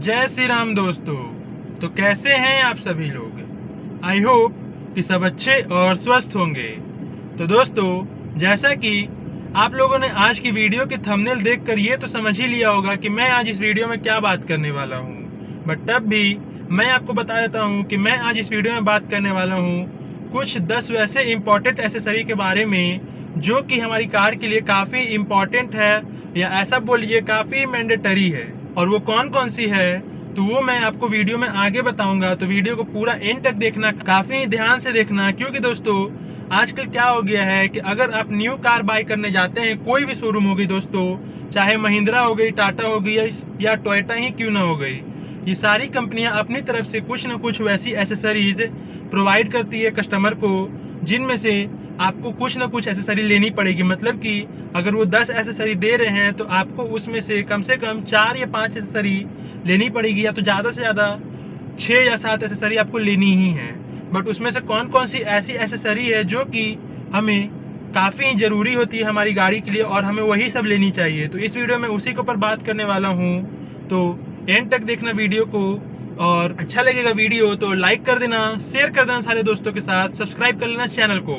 जय श्री राम दोस्तों। तो कैसे हैं आप सभी लोग। आई होप कि सब अच्छे और स्वस्थ होंगे। तो दोस्तों, जैसा कि आप लोगों ने आज की वीडियो के थंबनेल देखकर ये तो समझ ही लिया होगा कि मैं आज इस वीडियो में क्या बात करने वाला हूँ, बट तब भी मैं आपको बता देता हूँ कि मैं आज इस वीडियो में बात करने वाला हूँ कुछ 10 वैसे इम्पोर्टेंट एसेसरी के बारे में जो कि हमारी कार के लिए काफ़ी इम्पोर्टेंट है, या ऐसा बोलिए काफ़ी मैंडेटरी है। और वो कौन कौन सी है तो वो मैं आपको वीडियो में आगे बताऊंगा। तो वीडियो को पूरा एंड तक देखना, काफ़ी ध्यान से देखना, क्योंकि दोस्तों आजकल क्या हो गया है कि अगर आप न्यू कार बाय करने जाते हैं, कोई भी शोरूम हो गई दोस्तों, चाहे महिंद्रा हो गई, टाटा हो गई या टोयोटा ही क्यों ना हो गई, ये सारी कंपनियां अपनी तरफ से कुछ ना कुछ वैसी एसेसरीज प्रोवाइड करती है कस्टमर को, जिनमें से आपको कुछ ना कुछ एसेसरी लेनी पड़ेगी। मतलब कि अगर वो 10 एसेसरी दे रहे हैं तो आपको उसमें से कम 4 या 5 एसेसरी लेनी पड़ेगी, या तो ज़्यादा से ज़्यादा 6 या 7 एसेसरी आपको लेनी ही है। बट उसमें से कौन कौन सी ऐसी एसेसरी है जो कि हमें काफ़ी ज़रूरी होती है हमारी गाड़ी के लिए, और हमें वही सब लेनी चाहिए। तो इस वीडियो में उसी के ऊपर बात करने वाला हूँ। तो एंड तक देखना वीडियो को, और अच्छा लगेगा वीडियो तो लाइक कर देना, शेयर कर देना सारे दोस्तों के साथ, सब्सक्राइब कर लेना चैनल को।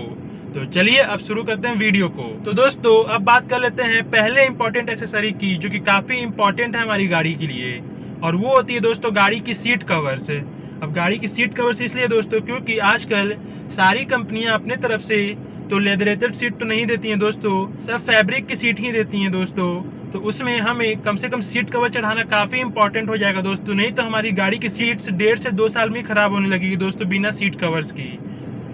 तो चलिए अब शुरू करते हैं वीडियो को। तो दोस्तों अब बात कर लेते हैं पहले इंपॉर्टेंट एक्सेसरी की, जो कि काफ़ी इंपॉर्टेंट है हमारी गाड़ी के लिए, और वो होती है दोस्तों गाड़ी की सीट कवर्स। अब गाड़ी की सीट कवर्स इसलिए दोस्तों क्योंकि आजकल सारी कंपनियां अपने तरफ से तो लेदरेटेड सीट तो नहीं देती हैं दोस्तों, सब फैब्रिक की सीट ही देती हैं दोस्तों। तो उसमें हमें कम से कम सीट कवर चढ़ाना काफ़ी इंपॉर्टेंट हो जाएगा दोस्तों, नहीं तो हमारी गाड़ी की सीट्स 1.5 से 2 साल में खराब होने लगेगी दोस्तों बिना सीट कवर्स की।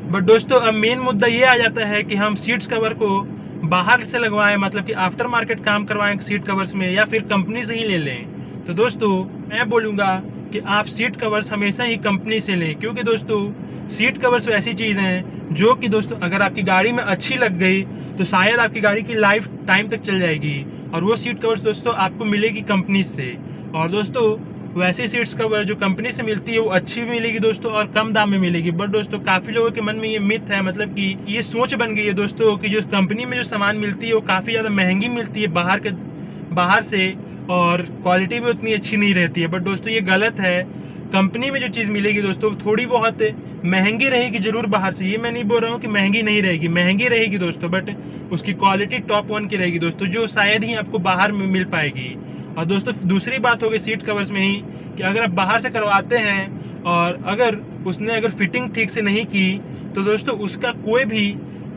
बट दोस्तों अब मेन मुद्दा ये आ जाता है कि हम सीट्स कवर को बाहर से लगवाएं, मतलब कि आफ्टर मार्केट काम करवाएं सीट कवर्स में, या फिर कंपनी से ही ले लें। तो दोस्तों मैं बोलूँगा कि आप सीट कवर्स हमेशा ही कंपनी से लें, क्योंकि दोस्तों सीट कवर्स ऐसी चीज़ हैं जो कि दोस्तों अगर आपकी गाड़ी में अच्छी लग गई तो शायद आपकी गाड़ी की लाइफ टाइम तक चल जाएगी, और वो सीट कवर्स दोस्तों आपको मिलेगी कंपनी से। और दोस्तों वैसे सीट्स कवर जो कंपनी से मिलती है वो अच्छी भी मिलेगी दोस्तों, और कम दाम में मिलेगी। बट दोस्तों काफ़ी लोगों के मन में ये मिथ है, मतलब कि ये सोच बन गई है दोस्तों कि जो कंपनी में जो सामान मिलती है वो काफ़ी ज़्यादा महंगी मिलती है बाहर से, और क्वालिटी भी उतनी अच्छी नहीं रहती है। बट दोस्तों ये गलत है। कंपनी में जो चीज़ मिलेगी दोस्तों थोड़ी बहुत महंगी रहेगी जरूर बाहर से, ये मैं नहीं बोल रहा हूँ कि महंगी नहीं रहेगी, महंगी रहेगी दोस्तों, बट उसकी क्वालिटी टॉप 1 की रहेगी दोस्तों, जो शायद ही आपको बाहर में मिल पाएगी। और दोस्तों दूसरी बात हो गई सीट कवर्स में ही कि अगर आप बाहर से करवाते हैं और अगर उसने फिटिंग ठीक से नहीं की तो दोस्तों उसका कोई भी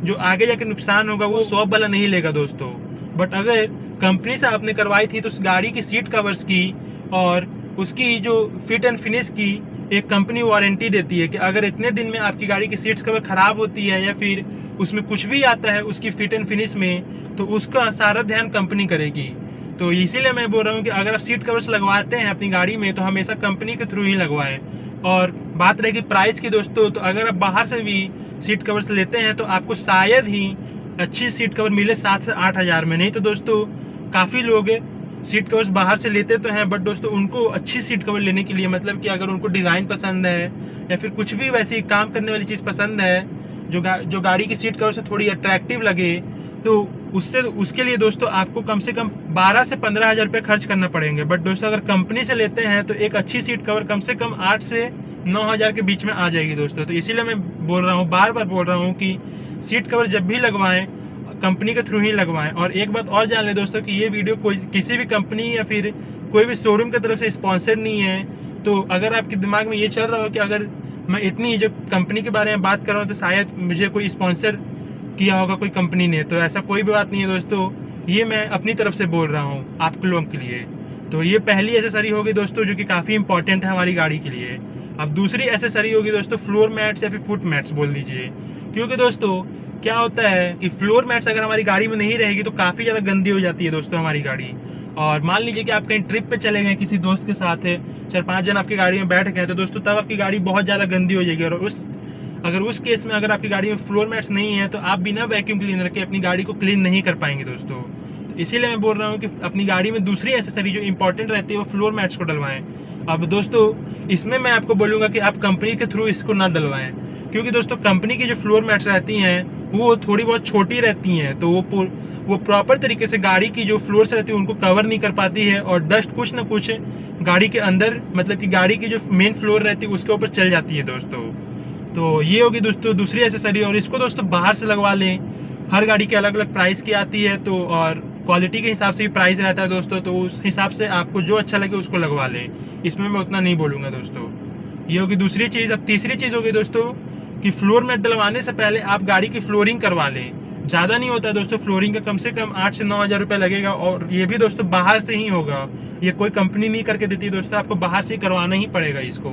जो आगे जाके नुकसान होगा वो शॉप वाला नहीं लेगा दोस्तों। बट अगर कंपनी से आपने करवाई थी तो उस गाड़ी की सीट कवर्स की और उसकी जो फिट एंड फिनिश की एक कंपनी वारंटी देती है कि अगर इतने दिन में आपकी गाड़ी की सीट्स कवर ख़राब होती है या फिर उसमें कुछ भी आता है उसकी फिट एंड फिनिश में, तो उसका सारा ध्यान कंपनी करेगी। तो इसीलिए मैं बोल रहा हूँ कि अगर आप सीट कवर्स लगवाते हैं अपनी गाड़ी में तो हमेशा कंपनी के थ्रू ही लगवाएं। और बात रहेगी प्राइस की दोस्तों, तो अगर आप बाहर से भी सीट कवर्स लेते हैं तो आपको शायद ही अच्छी सीट कवर मिले 7 से 8 हज़ार में। नहीं तो दोस्तों काफ़ी लोग सीट कवर्स बाहर से लेते तो हैं, बट दोस्तों उनको अच्छी सीट कवर लेने के लिए, मतलब कि अगर उनको डिज़ाइन पसंद है या फिर कुछ भी वैसी काम करने वाली चीज़ पसंद है जो गाड़ी की सीट कवर से थोड़ी अट्रैक्टिव लगे, तो उसके लिए दोस्तों आपको कम से कम 12 से 15 हज़ार रुपये खर्च करना पड़ेंगे। बट दोस्तों अगर कंपनी से लेते हैं तो एक अच्छी सीट कवर कम से कम 8 से 9 हज़ार के बीच में आ जाएगी दोस्तों। तो इसीलिए मैं बोल रहा हूँ, बार बार बोल रहा हूँ कि सीट कवर जब भी लगवाएं कंपनी के थ्रू ही लगवाएं। और एक बात और जान लें दोस्तों कि ये वीडियो किसी भी कंपनी या फिर कोई भी शोरूम की तरफ से स्पॉन्सर्ड नहीं है। तो अगर आपके दिमाग में ये चल रहा हो कि अगर मैं इतनी जो कंपनी के बारे में बात कर रहा हूँ तो शायद मुझे कोई स्पॉन्सर किया होगा कोई कंपनी ने, तो ऐसा कोई भी बात नहीं है दोस्तों, ये मैं अपनी तरफ से बोल रहा हूँ आप लोगों के लिए। तो ये पहली एसेसरी होगी दोस्तों जो कि काफ़ी इंपॉर्टेंट है हमारी गाड़ी के लिए। अब दूसरी एसेसरी होगी दोस्तों फ्लोर मैट्स या फिर फुट मैट्स बोल दीजिए, क्योंकि दोस्तों क्या होता है कि फ्लोर मैट्स अगर हमारी गाड़ी में नहीं रहेगी तो काफ़ी ज़्यादा गंदी हो जाती है दोस्तों हमारी गाड़ी। और मान लीजिए कि आप कहीं ट्रिप पे चले गए किसी दोस्त के साथ, 4-5 जन आपकी गाड़ी में बैठ गए, तो दोस्तों तब आपकी गाड़ी बहुत ज़्यादा गंदी हो जाएगी। और उस केस में अगर आपकी गाड़ी में फ्लोर मैट्स नहीं है तो आप बिना वैक्यूम क्लीनर के अपनी गाड़ी को क्लीन नहीं कर पाएंगे दोस्तों। तो इसीलिए मैं बोल रहा हूँ कि अपनी गाड़ी में दूसरी एसेसरी जो इंपॉर्टेंट रहती है वो फ्लोर मैट्स को डलवाएं। अब दोस्तों इसमें मैं आपको बोलूँगा कि आप कंपनी के थ्रू इसको ना डलवाएं, क्योंकि दोस्तों कंपनी की जो फ्लोर मैट्स रहती हैं वो थोड़ी बहुत छोटी रहती हैं, तो वो प्रॉपर तरीके से गाड़ी की जो फ्लोर्स रहती है उनको कवर नहीं कर पाती है और डस्ट कुछ ना कुछ गाड़ी के अंदर, मतलब कि गाड़ी की जो मेन फ्लोर रहती है उसके ऊपर चल जाती है दोस्तों। तो ये होगी दोस्तों दूसरी एसेसरी। और इसको दोस्तों बाहर से लगवा लें, हर गाड़ी की अलग अलग प्राइस की आती है, तो और क्वालिटी के हिसाब से भी प्राइस रहता है दोस्तों, तो उस हिसाब से आपको जो अच्छा लगे उसको लगवा लें। इसमें मैं उतना नहीं बोलूँगा दोस्तों। ये होगी दूसरी चीज़। अब तीसरी चीज़ होगी दोस्तों कि फ्लोर मैट डलवाने से पहले आप गाड़ी की फ्लोरिंग करवा लें। ज़्यादा नहीं होता दोस्तों, फ्लोरिंग का कम से कम 8 से 9 हज़ार रुपये लगेगा, और ये भी दोस्तों बाहर से ही होगा, ये कोई कंपनी नहीं करके देती दोस्तों, आपको बाहर से ही करवाना ही पड़ेगा इसको।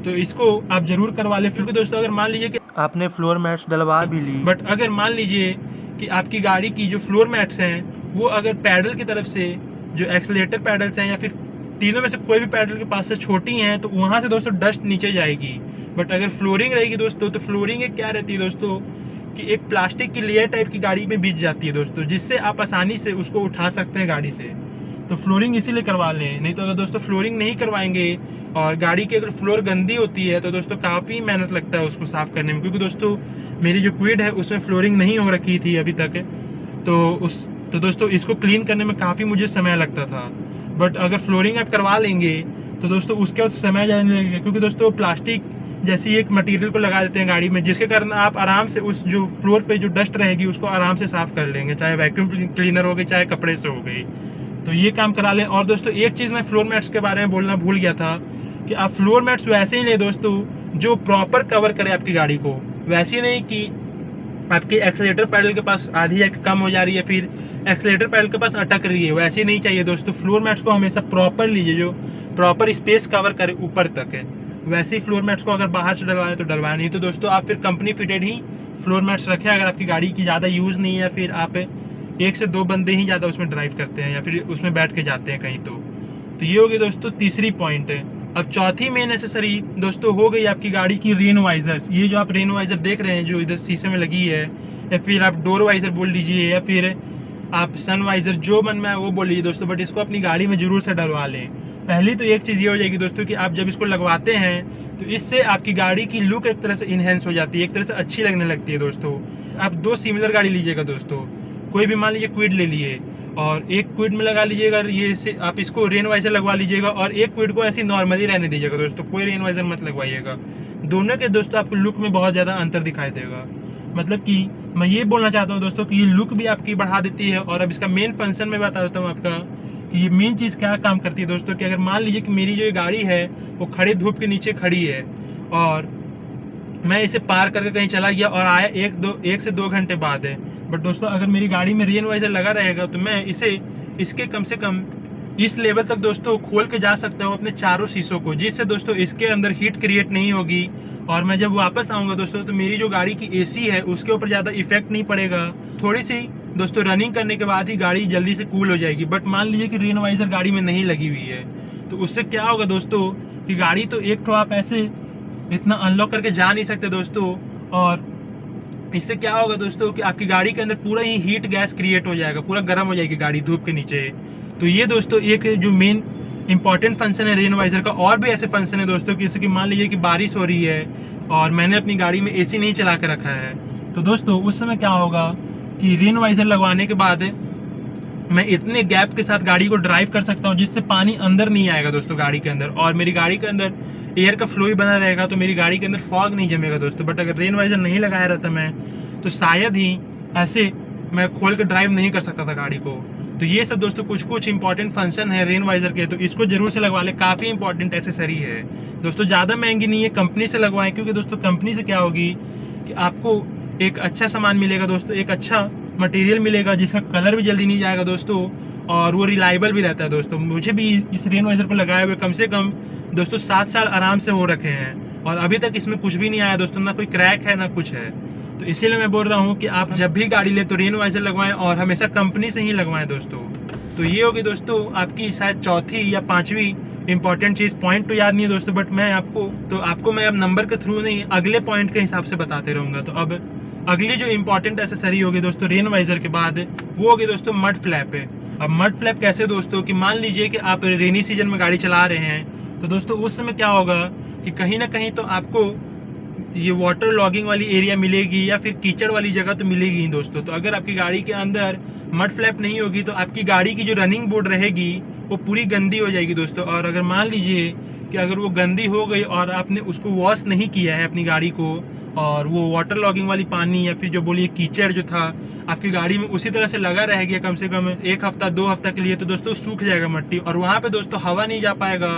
तो इसको आप ज़रूर करवा लें। फिर भी दोस्तों अगर मान लीजिए कि आपने फ्लोर मैट्स डलवा भी ली, बट अगर मान लीजिए कि आपकी गाड़ी की जो फ्लोर मैट्स हैं वो अगर पैडल की तरफ से जो एक्सीलरेटर पैडल्स हैं या फिर तीनों में से कोई भी पैडल के पास से छोटी हैं, तो वहाँ से दोस्तों डस्ट नीचे जाएगी। बट अगर फ्लोरिंग रहेगी दोस्तों, तो फ्लोरिंग क्या रहती है दोस्तों कि एक प्लास्टिक की लेयर टाइप की गाड़ी में बिछ जाती है दोस्तों, जिससे आप आसानी से उसको उठा सकते हैं गाड़ी से। तो फ्लोरिंग इसीलिए करवा लें। नहीं तो अगर दोस्तों फ्लोरिंग नहीं करवाएंगे और गाड़ी की अगर फ्लोर गंदी होती है तो दोस्तों काफ़ी मेहनत लगता है उसको साफ़ करने में, क्योंकि दोस्तों मेरी जो क्विड है उसमें फ्लोरिंग नहीं हो रखी थी अभी तक, तो दोस्तों इसको क्लीन करने में काफ़ी मुझे समय लगता था। बट अगर फ्लोरिंग आप करवा लेंगे तो दोस्तों उसके बाद समय जाने लगेगा, क्योंकि दोस्तों प्लास्टिक जैसी एक मटेरियल को लगा देते हैं गाड़ी में, जिसके कारण आप आराम से उस जो फ्लोर पे जो डस्ट रहेगी उसको आराम से साफ़ कर लेंगे, चाहे वैक्यूम क्लीनर हो गई चाहे कपड़े से हो गई। तो ये काम करा लें। और दोस्तों एक चीज़ मैं फ्लोर मैट्स के बारे में बोलना भूल गया था कि आप फ्लोर मैट्स वैसे ही लें दोस्तों जो प्रॉपर कवर करे आपकी गाड़ी को, वैसे नहीं कि आपकी एक्सीलरेटर पैडल के पास आधी कम हो जा रही है फिर एक्सीलरेटर पैडल के पास अटक रही है, वैसे नहीं चाहिए दोस्तों। फ्लोर मैट्स को हमेशा प्रॉपर लीजिए जो प्रॉपर स्पेस कवर करे ऊपर तक है, वैसे ही फ्लोर मैट्स को अगर बाहर से डलवाएं तो डलवाएं, नहीं तो दोस्तों आप फिर कंपनी फिटेड ही फ्लोर मैट्स रखें अगर आपकी गाड़ी की ज़्यादा यूज़ नहीं है, फिर आप 1 से 2 बंदे ही ज़्यादा उसमें ड्राइव करते हैं या फिर उसमें बैठ के जाते हैं कहीं। तो ये होगी दोस्तों तीसरी पॉइंट है। अब चौथी मेन एसेसरी दोस्तों हो गई आपकी गाड़ी की रेन वाइजर्स। ये जो आप रेन वाइजर देख रहे हैं जो इधर शीशे में लगी है, या फिर आप डोर वाइजर बोल लीजिए या फिर आप सन वाइजर, जो मन में है वो बोल लीजिए दोस्तों, बट इसको अपनी गाड़ी में ज़रूर से डलवा लें। पहली तो एक चीज़ ये हो जाएगी दोस्तों कि आप जब इसको लगवाते हैं तो इससे आपकी गाड़ी की लुक एक तरह से इन्हेंस हो जाती है, एक तरह से अच्छी लगने लगती है दोस्तों। आप 2 सिमिलर गाड़ी लीजिएगा दोस्तों, कोई भी मान लीजिए क्विड ले लिए और एक क्विड में लगा लीजिएगा ये से आप इसको रेन वाइजर लगवा लीजिएगा, और एक क्विड को ऐसी नॉर्मली रहने दीजिएगा दोस्तों, कोई रेन वाइजर मत लगवाइएगा। दोनों के दोस्तों आपको लुक में बहुत ज़्यादा अंतर दिखाई देगा। मतलब कि मैं ये बोलना चाहता हूँ दोस्तों कि ये लुक भी आपकी बढ़ा देती है। और अब इसका मेन फंक्शन मैं बता देता हूँ आपका कि ये मेन चीज़ क्या काम करती है दोस्तों कि अगर मान लीजिए कि मेरी जो ये गाड़ी है वो खड़ी धूप के नीचे खड़ी है और मैं इसे पार करके कहीं चला गया और आया 1 से 2 घंटे बाद है, बट दोस्तों अगर मेरी गाड़ी में रेन वाइजर लगा रहेगा तो मैं इसके कम से कम इस लेवल तक दोस्तों खोल के जा सकता हूँ अपने चारों शीशों को, जिससे दोस्तों इसके अंदर हीट क्रिएट नहीं होगी। और मैं जब वापस आऊँगा दोस्तों तो मेरी जो गाड़ी की एसी है उसके ऊपर ज़्यादा इफेक्ट नहीं पड़ेगा। थोड़ी सी दोस्तों रनिंग करने के बाद ही गाड़ी जल्दी से कूल हो जाएगी। बट मान लीजिए कि रेन वाइजर गाड़ी में नहीं लगी हुई है तो उससे क्या होगा दोस्तों कि गाड़ी तो एक तो आप ऐसे इतना अनलॉक करके जा नहीं सकते दोस्तों, और इससे क्या होगा दोस्तों कि आपकी गाड़ी के अंदर पूरा ही हीट गैस क्रिएट हो जाएगा, पूरा गर्म हो जाएगी गाड़ी धूप के नीचे। तो ये दोस्तों एक जो मेन इंपॉर्टेंट फंक्शन है रेन वाइजर का। और भी ऐसे फंक्शन है दोस्तों कि जैसे कि मान लीजिए कि बारिश हो रही है और मैंने अपनी गाड़ी में एसी नहीं चला कर रखा है, तो दोस्तों उस समय क्या होगा कि रेन वाइजर लगवाने के बाद मैं इतने गैप के साथ गाड़ी को ड्राइव कर सकता हूँ जिससे पानी अंदर नहीं आएगा दोस्तों गाड़ी के अंदर, और मेरी गाड़ी के अंदर एयर का फ्लो ही बना रहेगा, तो मेरी गाड़ी के अंदर फॉग नहीं जमेगा दोस्तों। बट अगर रेन वाइजर नहीं लगाया रहता मैं तो शायद ही ऐसे मैं खोल के ड्राइव नहीं कर सकता था गाड़ी को। तो ये सब दोस्तों कुछ इंपॉर्टेंट फंक्शन है रेन वाइजर के, तो इसको जरूर से लगवा ले, काफ़ी इंपॉर्टेंट एसेसरी है दोस्तों। ज़्यादा महंगी नहीं है, कंपनी से लगवाएं, क्योंकि दोस्तों कंपनी से क्या होगी कि आपको एक अच्छा सामान मिलेगा दोस्तों, एक अच्छा मटेरियल मिलेगा जिसका कलर भी जल्दी नहीं जाएगा दोस्तों, और वो रिलायबल भी रहता है दोस्तों। मुझे भी इस रेन वाइजर को लगाए हुए कम से कम दोस्तों 7 साल आराम से हो रखे हैं और अभी तक इसमें कुछ भी नहीं आया दोस्तों, ना कोई क्रैक है ना कुछ है। तो इसीलिए मैं बोल रहा हूँ कि आप जब भी गाड़ी ले तो रेन वाइजर लगवाएं और हमेशा कंपनी से ही लगवाएं दोस्तों। तो ये होगी दोस्तों आपकी शायद चौथी या 5वीं इंपॉर्टेंट चीज़। पॉइंट तो याद नहीं है दोस्तों, बट मैं आपको मैं अब नंबर के थ्रू नहीं अगले पॉइंट के हिसाब से बताते रहूँगा। तो अब अगली जो इंपॉर्टेंट एसेसरी होगी दोस्तों रेन वाइजर के बाद वो होगी दोस्तों मड फ्लैप है। अब मड फ्लैप कैसे दोस्तों कि मान लीजिए कि आप रेनी सीजन में गाड़ी चला रहे हैं तो दोस्तों उस समय क्या होगा कि कहीं ना कहीं तो आपको ये वाटर लॉगिंग वाली एरिया मिलेगी या फिर कीचड़ वाली जगह तो मिलेगी ही दोस्तों। तो अगर आपकी गाड़ी के अंदर मड फ्लैप नहीं होगी तो आपकी गाड़ी की जो रनिंग बोर्ड रहेगी वो पूरी गंदी हो जाएगी दोस्तों। और अगर मान लीजिए कि अगर वो गंदी हो गई और आपने उसको वॉश नहीं किया है अपनी गाड़ी को, और वो वाटर लॉगिंग वाली पानी या फिर जो बोलिए कीचड़ जो था आपकी गाड़ी में उसी तरह से लगा रह गया कम से कम 1 हफ्ता 2 हफ्ता के लिए, तो दोस्तों सूख जाएगा मिट्टी और वहाँ पे दोस्तों हवा नहीं जा पाएगा।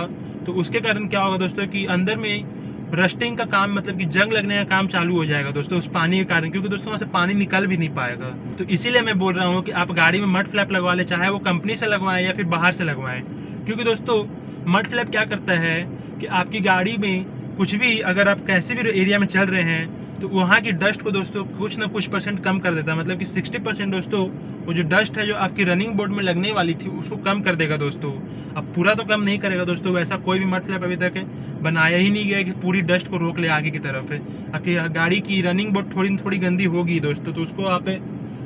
तो उसके कारण क्या होगा दोस्तों कि अंदर में रस्टिंग का काम, मतलब कि जंग लगने का काम चालू हो जाएगा दोस्तों उस पानी के कारण, क्योंकि दोस्तों वहाँ से पानी निकल भी नहीं पाएगा। तो इसीलिए मैं बोल रहा हूँ कि आप गाड़ी में मड फ्लैप लगवा ले, चाहे वो कंपनी से लगवाएं या फिर बाहर से लगवाएं। क्योंकि दोस्तों मड फ्लैप क्या करता है कि आपकी गाड़ी में कुछ भी, अगर आप कैसे भी एरिया में चल रहे हैं तो वहाँ की डस्ट को दोस्तों कुछ ना कुछ % कम कर देता है। मतलब कि 60% दोस्तों वो जो डस्ट है जो आपकी रनिंग बोर्ड में लगने वाली थी उसको कम कर देगा दोस्तों। अब पूरा तो कम नहीं करेगा दोस्तों, वैसा कोई भी मड फ्लैप अभी तक बनाया ही नहीं गया कि पूरी डस्ट को रोक ले आगे की तरफ है। आपकी गाड़ी की रनिंग बोर्ड थोड़ी थोड़ी गंदी होगी दोस्तों, तो उसको आप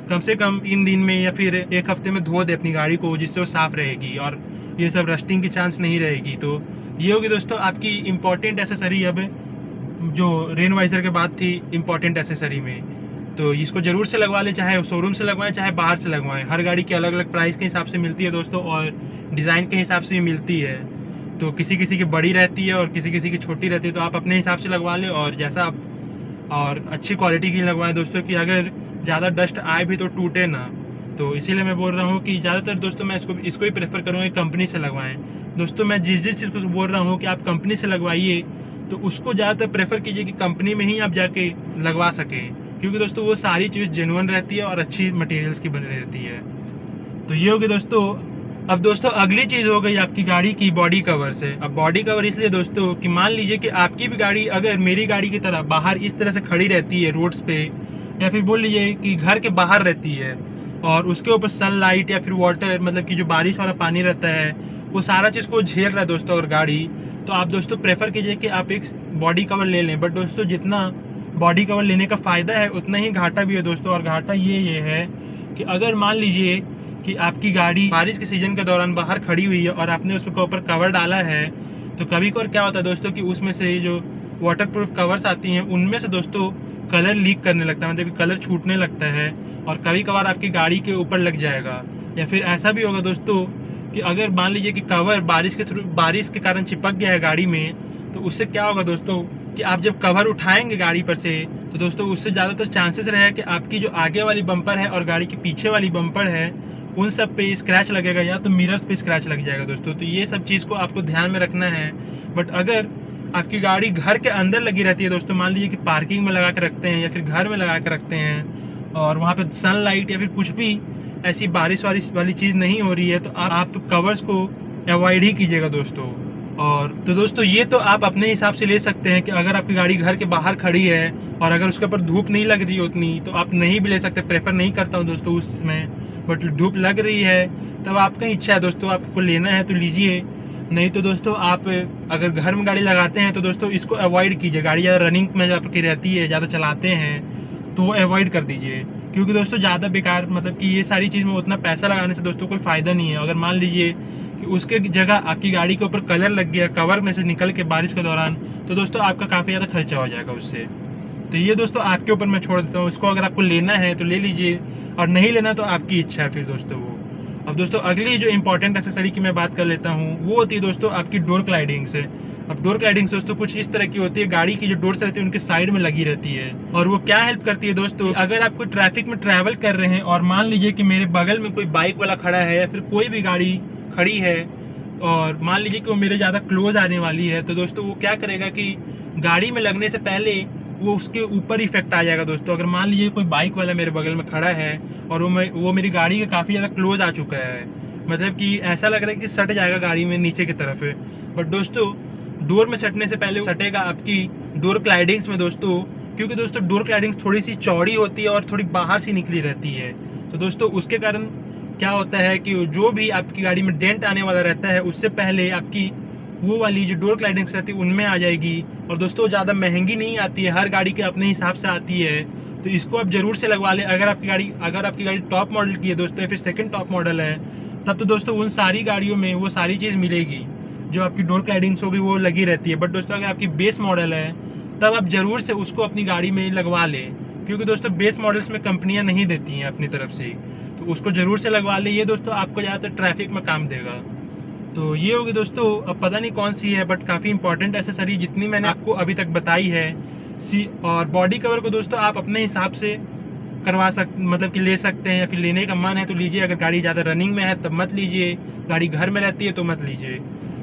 कम से कम 3 दिन में या फिर 1 हफ्ते में धो दे अपनी गाड़ी को, जिससे वो साफ़ रहेगी और ये सब रस्टिंग की चांस नहीं रहेगी। तो ये होगी दोस्तों आपकी इम्पॉर्टेंट एसेसरी। अब जो रेन वाइजर के बाद थी इम्पॉर्टेंट एसेसरी में, तो इसको ज़रूर से लगवा ले, चाहे शोरूम से लगवाएं चाहे बाहर से लगवाएं। हर गाड़ी की अलग अलग प्राइस के हिसाब से मिलती है दोस्तों और डिज़ाइन के हिसाब से भी मिलती है। तो किसी किसी की बड़ी रहती है और किसी किसी की छोटी रहती है, तो आप अपने हिसाब से लगवा लें और जैसा आप, और अच्छी क्वालिटी की लगवाएं दोस्तों, कि अगर ज़्यादा डस्ट आए भी तो टूटे ना। तो इसीलिए मैं बोल रहा हूँ कि ज़्यादातर दोस्तों मैं इसको ही प्रेफर करूँगा कंपनी से लगवाएं। दोस्तों मैं जिस चीज़ को बोल रहा हूँ कि आप कंपनी से लगवाइए, तो उसको ज़्यादातर प्रेफर कीजिए कि कंपनी में ही आप जाके लगवा सकें, क्योंकि दोस्तों वो सारी चीज़ जेन्युइन रहती है और अच्छी मटेरियल्स की बनी रहती है। तो ये होगी दोस्तों। अब दोस्तों अगली चीज़ हो गई आपकी गाड़ी की बॉडी कवर से। अब बॉडी कवर इसलिए दोस्तों कि मान लीजिए कि आपकी भी गाड़ी अगर मेरी गाड़ी की तरह बाहर इस तरह से खड़ी रहती है रोड्स पे, या फिर बोल लीजिए कि घर के बाहर रहती है और उसके ऊपर सनलाइट या फिर वाटर, मतलब कि जो बारिश वाला पानी रहता है वो सारा चीज़ को झेल रहा है दोस्तों और गाड़ी, तो आप दोस्तों प्रेफर कीजिए कि आप एक बॉडी कवर ले लें। बट दोस्तों जितना बॉडी कवर लेने का फ़ायदा है उतना ही घाटा भी है दोस्तों। और घाटा ये है कि अगर मान लीजिए कि आपकी गाड़ी बारिश के सीज़न के दौरान बाहर खड़ी हुई है और आपने उसके ऊपर कवर डाला है, तो कभी कभार क्या होता है दोस्तों कि उसमें से जो वाटर प्रूफ कवर्स आती हैं उनमें से दोस्तों कलर लीक करने लगता है, मतलब कि कलर छूटने लगता है और कभी कभार आपकी गाड़ी के ऊपर लग जाएगा। या फिर ऐसा भी होगा दोस्तों कि अगर मान लीजिए कि कवर बारिश के कारण चिपक गया है गाड़ी में, तो उससे क्या होगा दोस्तों कि आप जब कवर उठाएंगे गाड़ी पर से, तो दोस्तों उससे ज़्यादातर चांसेस रहे कि आपकी जो आगे वाली बम्पर है और गाड़ी की पीछे वाली बम्पर है उन सब पे स्क्रैच लगेगा या तो मिरर्स पे स्क्रैच लग जाएगा दोस्तों। तो ये सब चीज़ को आपको ध्यान में रखना है। बट अगर आपकी गाड़ी घर के अंदर लगी रहती है दोस्तों, मान लीजिए कि पार्किंग में लगा के रखते हैं या फिर घर में लगा के रखते हैं और वहाँ पे सनलाइट या फिर कुछ भी ऐसी बारिश वाली चीज़ नहीं हो रही है, तो आप कवर्स को अवॉइड ही कीजिएगा दोस्तों। और तो दोस्तों ये तो आप अपने हिसाब से ले सकते हैं कि अगर आपकी गाड़ी घर के बाहर खड़ी है और अगर उसके ऊपर धूप नहीं लग रही है उतनी, तो आप नहीं भी ले सकते। प्रेफर नहीं करता हूँ दोस्तों उसमें, बट धूप लग रही है तब आपका इच्छा है दोस्तों, आपको लेना है तो लीजिए, नहीं तो दोस्तों आप अगर घर में गाड़ी लगाते हैं तो दोस्तों इसको अवॉइड कीजिए। गाड़ी ज़्यादा रनिंग में आपकी रहती है, ज़्यादा चलाते हैं तो वो अवॉइड कर दीजिए, क्योंकि दोस्तों ज़्यादा बेकार, मतलब कि ये सारी चीज़ में उतना पैसा लगाने से दोस्तों कोई फ़ायदा नहीं है। अगर मान लीजिए कि उसके जगह आपकी गाड़ी के ऊपर कलर लग गया कवर में से निकल के बारिश के दौरान, तो दोस्तों आपका काफ़ी ज़्यादा खर्चा हो जाएगा उससे। तो ये दोस्तों आपके ऊपर मैं छोड़ देता हूँ, इसको अगर आपको लेना है तो ले लीजिए और नहीं लेना तो आपकी इच्छा है फिर दोस्तों वो। अब दोस्तों अगली जो इंपॉर्टेंट एक्सेसरी की मैं बात कर लेता हूँ वो होती है दोस्तों आपकी डोर क्लाइडिंग्स है। अब डोर क्लाइडिंग्स दोस्तों कुछ इस तरह की होती है, गाड़ी की जो डोर्स रहती है उनके साइड में लगी रहती है, और वो क्या हेल्प करती है दोस्तों, अगर आप कोई ट्रैफिक में ट्रैवल कर रहे हैं और मान लीजिए कि मेरे बगल में कोई बाइक वाला खड़ा है या फिर कोई भी गाड़ी खड़ी है और मान लीजिए कि वो मेरे ज़्यादा क्लोज आने वाली है, तो दोस्तों वो क्या करेगा कि गाड़ी में लगने से पहले वो उसके ऊपर इफेक्ट आ जाएगा दोस्तों। अगर मान लीजिए कोई बाइक वाला मेरे बगल में खड़ा है और वो मेरी गाड़ी के काफ़ी ज़्यादा क्लोज आ चुका है, मतलब कि ऐसा लग रहा है कि सट जाएगा गाड़ी में नीचे की तरफ है, बट दोस्तों डोर में सटने से पहले सटेगा आपकी डोर क्लाइडिंग्स में दोस्तों, क्योंकि दोस्तों डोर क्लाइडिंग्स थोड़ी सी चौड़ी होती है और थोड़ी बाहर से निकली रहती है। तो दोस्तों उसके कारण क्या होता है कि जो भी आपकी गाड़ी में डेंट आने वाला रहता है उससे पहले आपकी वो वाली जो डोर क्लाइडिंग्स रहती है उनमें आ जाएगी। और दोस्तों ज़्यादा महंगी नहीं आती है, हर गाड़ी के अपने हिसाब से आती है, तो इसको आप ज़रूर से लगवा लें। अगर आपकी गाड़ी टॉप मॉडल की है दोस्तों या फिर सेकंड टॉप मॉडल है, तब तो दोस्तों उन सारी गाड़ियों में वो सारी चीज़ मिलेगी जो आपकी डोर क्लाइडिंग्स होगी वो लगी रहती है। बट दोस्तों अगर आपकी बेस मॉडल है तब आप ज़रूर से उसको अपनी गाड़ी में लगवा लें, क्योंकि दोस्तों बेस मॉडल्स में कंपनियां नहीं देती हैं अपनी तरफ से, तो उसको ज़रूर से लगवा लीजिए दोस्तों, आपको ज़्यादातर ट्रैफिक में काम देगा। तो ये होगी दोस्तों, अब पता नहीं कौन सी है बट काफ़ी इंपॉर्टेंट एसेसरी जितनी मैंने आपको अभी तक बताई है। और बॉडी कवर को दोस्तों आप अपने हिसाब से मतलब कि ले सकते हैं, या फिर लेने का मन है तो लीजिए। अगर गाड़ी ज़्यादा रनिंग में है तब मत लीजिए, गाड़ी घर में रहती है तो मत लीजिए।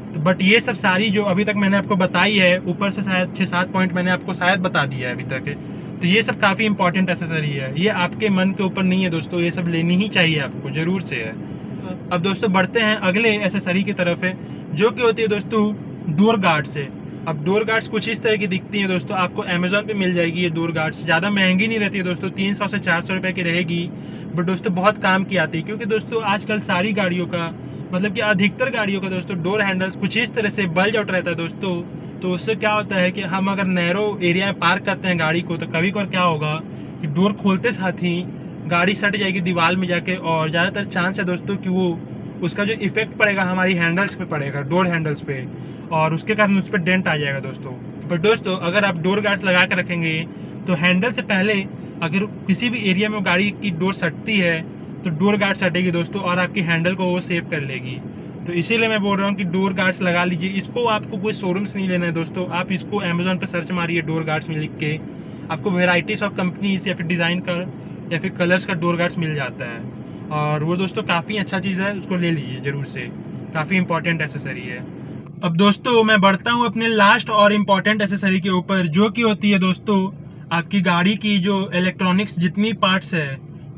तो बट ये सब सारी जो अभी तक मैंने आपको बताई है, ऊपर से शायद 6-7 पॉइंट मैंने आपको शायद बता दिया है अभी तक। तो ये सब काफ़ी इंपॉर्टेंट एसेसरी है, ये आपके मन के ऊपर नहीं है दोस्तों, ये सब लेनी ही चाहिए आपको, ज़रूर से है। अब दोस्तों बढ़ते हैं अगले एसेसरी की तरफ है, जो कि होती है दोस्तों डोर गार्ड से। अब डोर गार्ड्स कुछ इस तरह की दिखती हैं दोस्तों, आपको अमेजोन पे मिल जाएगी ये डोर गार्ड्स। ज़्यादा महंगी नहीं रहती है दोस्तों, 300 से 400 रुपये की रहेगी, बट दोस्तों बहुत काम की आती है। क्योंकि दोस्तों आजकल सारी गाड़ियों का, मतलब कि अधिकतर गाड़ियों का दोस्तों डोर हैंडल्स कुछ इस तरह से बल्ज आउट रहता है दोस्तों। तो उससे क्या होता है कि हम अगर नैरो एरिया में पार्क करते हैं गाड़ी को, तो कभी कभार क्या होगा कि डोर खोलते साथ ही गाड़ी सट जाएगी दीवार में जाके, और ज़्यादातर चांस है दोस्तों कि वो उसका जो इफेक्ट पड़ेगा हमारी हैंडल्स पे पड़ेगा, डोर हैंडल्स पे, और उसके कारण उस पर डेंट आ जाएगा दोस्तों। पर दोस्तों अगर आप डोर गार्ड्स लगा कर रखेंगे तो हैंडल से पहले अगर किसी भी एरिया में गाड़ी की डोर सटती है तो डोर गार्ड सटेगी दोस्तों, और आपकी हैंडल को वो सेव कर लेगी। तो इसीलिए मैं बोल रहा हूँ कि डोर गार्ड्स लगा लीजिए। इसको आपको कोई शोरूम से नहीं लेना है दोस्तों, आप इसको अमेजोन पर सर्च मारिए डोर गार्ड्स में लिख के, आपको वेराइटीज़ ऑफ कंपनीज या फिर डिज़ाइन का या फिर कलर्स का डोर गार्ड्स मिल जाता है, और वो दोस्तों काफ़ी अच्छा चीज़ है, उसको ले लीजिए ज़रूर से, काफ़ी इंपॉर्टेंट एसेसरी है। अब दोस्तों मैं बढ़ता हूँ अपने लास्ट और इम्पॉर्टेंट एसेसरी के ऊपर, जो कि होती है दोस्तों आपकी गाड़ी की जो इलेक्ट्रॉनिक्स जितनी पार्ट्स है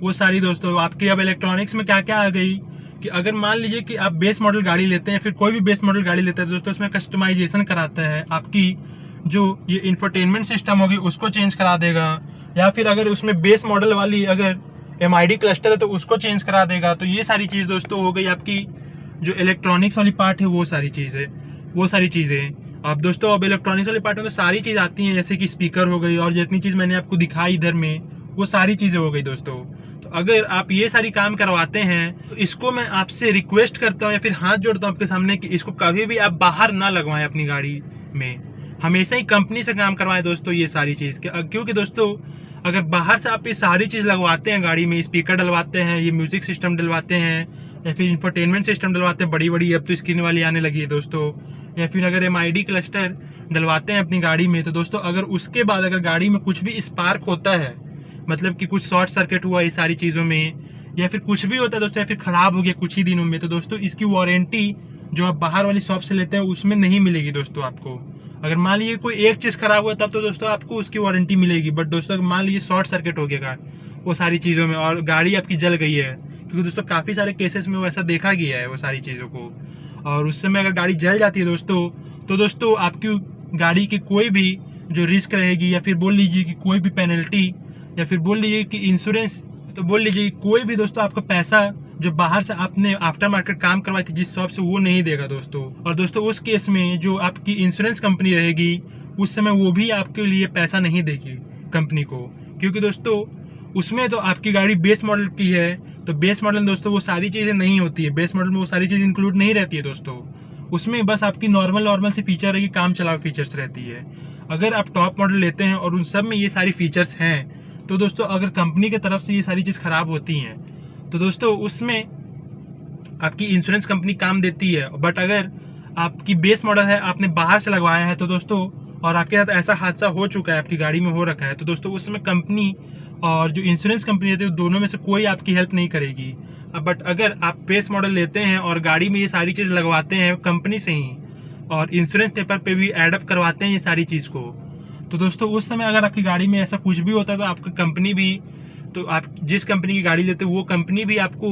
वो सारी दोस्तों आपकी। अब इलेक्ट्रॉनिक्स में क्या क्या आ गई कि अगर मान लीजिए कि आप बेस मॉडल गाड़ी लेते हैं, फिर कोई भी बेस मॉडल गाड़ी लेते हैं दोस्तों, उसमें कस्टमाइजेशन कराता है, आपकी जो ये इंफोटेनमेंट सिस्टम होगी उसको चेंज करा देगा, या फिर अगर उसमें बेस मॉडल वाली अगर MID क्लस्टर है तो उसको चेंज करा देगा। तो ये सारी चीज़ दोस्तों हो गई आपकी जो इलेक्ट्रॉनिक्स वाली पार्ट है, वो सारी चीज़ें अब दोस्तों अब इलेक्ट्रॉनिक्स वाले पार्ट में तो सारी चीज़ आती हैं, जैसे कि स्पीकर हो गई, और जितनी चीज़ मैंने आपको दिखाई इधर में वो सारी चीज़ें हो गई दोस्तों। तो अगर आप ये सारी काम करवाते हैं तो इसको मैं आपसे रिक्वेस्ट करता हूँ या फिर हाथ जोड़ता हूँ आपके सामने कि इसको कभी भी आप बाहर ना लगवाएं अपनी गाड़ी में, हमेशा ही कंपनी से काम करवाएं दोस्तों ये सारी चीज़। क्योंकि दोस्तों अगर बाहर से आप ये सारी चीज़ लगवाते हैं गाड़ी में, स्पीकर डलवाते हैं, ये म्यूज़िक सिस्टम डलवाते हैं, या फिर इंफोटेनमेंट सिस्टम डलवाते हैं, बड़ी बड़ी अब तो स्क्रीन वाली आने लगी है दोस्तों, या फिर अगर MID क्लस्टर डलवाते हैं अपनी गाड़ी में, तो दोस्तों अगर उसके बाद अगर गाड़ी में कुछ भी स्पार्क होता है, मतलब कि कुछ शॉर्ट सर्किट हुआ इस सारी चीज़ों में, या फिर कुछ भी होता है दोस्तों, या फिर ख़राब हो गया कुछ ही दिनों में, तो दोस्तों इसकी वारंटी जो आप बाहर वाली शॉप से लेते हैं उसमें नहीं मिलेगी दोस्तों आपको। अगर मान लीजिए कोई एक चीज़ ख़राब हुआ तब तो दोस्तों आपको उसकी वारंटी मिलेगी, बट दोस्तों अगर मान लीजिए शॉर्ट सर्किट हो गया वो सारी चीज़ों में और गाड़ी आपकी जल गई है, क्योंकि दोस्तों काफ़ी सारे केसेस में वो ऐसा देखा गया है वो सारी चीज़ों को, और उस समय अगर गाड़ी जल जाती है दोस्तों, तो दोस्तों आपकी गाड़ी की कोई भी जो रिस्क रहेगी, या फिर बोल लीजिए कि कोई भी पेनल्टी, या फिर बोल लीजिए कि इंश्योरेंस, तो बोल लीजिए कोई भी दोस्तों आपका पैसा जो बाहर से आपने आफ्टर मार्केट काम करवाई थी जिस शॉप से, वो नहीं देगा दोस्तों। और दोस्तों उस केस में जो आपकी इंश्योरेंस कंपनी रहेगी उस समय वो भी आपके लिए पैसा नहीं देगी कंपनी को, क्योंकि दोस्तों उसमें तो आपकी गाड़ी बेस मॉडल की है, तो बेस मॉडल में दोस्तों वो सारी चीज़ें नहीं होती है, बेस मॉडल में वो सारी चीज़ इंक्लूड नहीं रहती है दोस्तों, उसमें बस आपकी नॉर्मल सी फीचर रहेगी, काम चलाओ फीचर्स रहती है। अगर आप टॉप मॉडल लेते हैं और उन सब में ये सारी फीचर्स हैं, तो दोस्तों अगर कंपनी की तरफ से ये सारी चीज़ ख़राब होती हैं तो दोस्तों उसमें आपकी इंश्योरेंस कंपनी काम देती है। बट अगर आपकी बेस मॉडल है, आपने बाहर से लगवाया है, तो दोस्तों और आपके साथ ऐसा हादसा हो चुका है, आपकी गाड़ी में हो रखा है, तो दोस्तों उसमें कंपनी और जो इंश्योरेंस कंपनी रहती है दोनों में से कोई आपकी हेल्प नहीं करेगी। बट अगर आप बेस मॉडल लेते हैं और गाड़ी में ये सारी चीज़ लगवाते हैं कंपनी से ही, और इंश्योरेंस पेपर पे भी एडअप करवाते हैं ये सारी चीज़ को, तो दोस्तों उस समय अगर आपकी गाड़ी में ऐसा कुछ भी होता है तो आपकी कंपनी भी, तो आप जिस कंपनी की गाड़ी लेते हो वो कंपनी भी आपको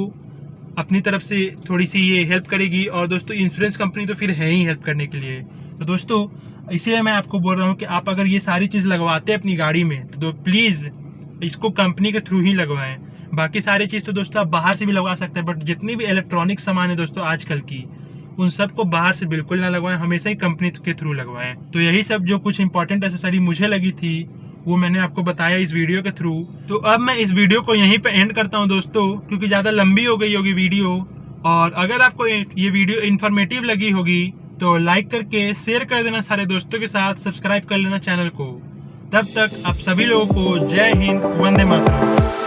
अपनी तरफ से थोड़ी सी ये हेल्प करेगी, और दोस्तों इंश्योरेंस कंपनी तो फिर है ही हेल्प करने के लिए। तो दोस्तों इसलिए मैं आपको बोल रहा हूँ कि आप अगर ये सारी चीज़ लगवाते हैं अपनी गाड़ी में तो प्लीज़ इसको कंपनी के थ्रू ही लगवाएं। बाकी सारी चीज़ तो दोस्तों आप बाहर से भी लगवा सकते हैं, बट जितनी भी इलेक्ट्रॉनिक सामान है दोस्तों आजकल की, उन सबको बाहर से बिल्कुल ना लगवाएं, हमेशा ही कंपनी के थ्रू लगवाएं। तो यही सब जो कुछ इंपॉर्टेंट एक्सेसरी मुझे लगी थी वो मैंने आपको बताया इस वीडियो के थ्रू। तो अब मैं इस वीडियो को यहीं पे एंड करता हूं दोस्तों, क्योंकि ज़्यादा लंबी हो गई होगी वीडियो, और अगर आपको ये वीडियो इन्फॉर्मेटिव लगी होगी तो लाइक करके शेयर कर देना सारे दोस्तों के साथ, सब्सक्राइब कर लेना चैनल को। तब तक आप सभी लोगों को जय हिंद, वंदे मातरम।